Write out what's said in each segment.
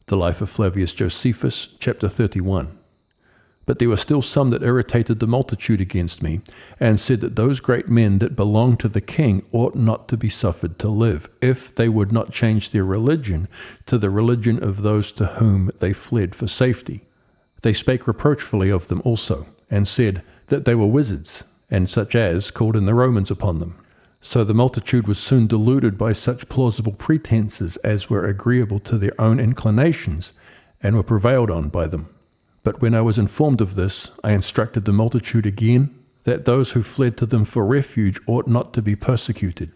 The Life of Flavius Josephus, chapter 31. But there were still some that irritated the multitude against me, and said that those great men that belonged to the king ought not to be suffered to live, if they would not change their religion to the religion of those to whom they fled for safety. They spake reproachfully of them also, and said that they were wizards, and such as called in the Romans upon them. So the multitude was soon deluded by such plausible pretenses as were agreeable to their own inclinations, and were prevailed on by them. But when I was informed of this, I instructed the multitude again, that those who fled to them for refuge ought not to be persecuted.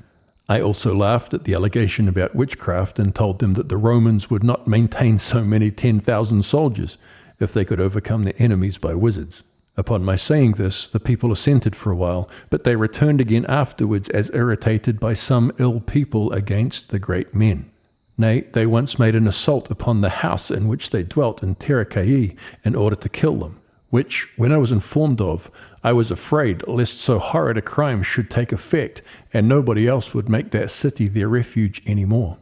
I also laughed at the allegation about witchcraft, and told them that the Romans would not maintain so many 10,000 soldiers, if they could overcome their enemies by wizards. Upon my saying this, the people assented for a while, but they returned again afterwards as irritated by some ill people against the great men. Nay, they once made an assault upon the house in which they dwelt in Terracae in order to kill them, which, when I was informed of, I was afraid lest so horrid a crime should take effect, and nobody else would make that city their refuge any more.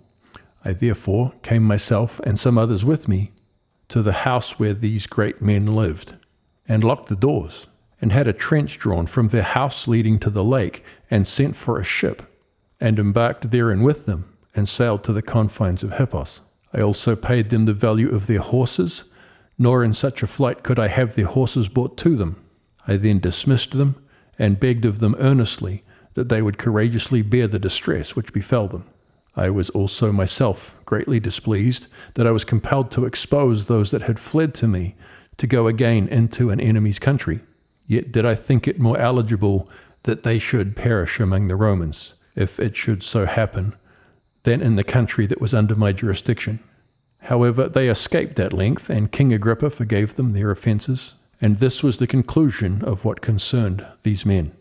I therefore came myself, and some others with me, to the house where these great men lived, and locked the doors, and had a trench drawn from their house leading to the lake, and sent for a ship, and embarked therein with them, and sailed to the confines of Hippos. I also paid them the value of their horses, nor in such a flight could I have their horses brought to them. I then dismissed them, and begged of them earnestly that they would courageously bear the distress which befell them. I was also myself greatly displeased that I was compelled to expose those that had fled to me, to go again into an enemy's country. Yet did I think it more eligible that they should perish among the Romans, if it should so happen, than in the country that was under my jurisdiction. However, they escaped at length, and King Agrippa forgave them their offences, and this was the conclusion of what concerned these men.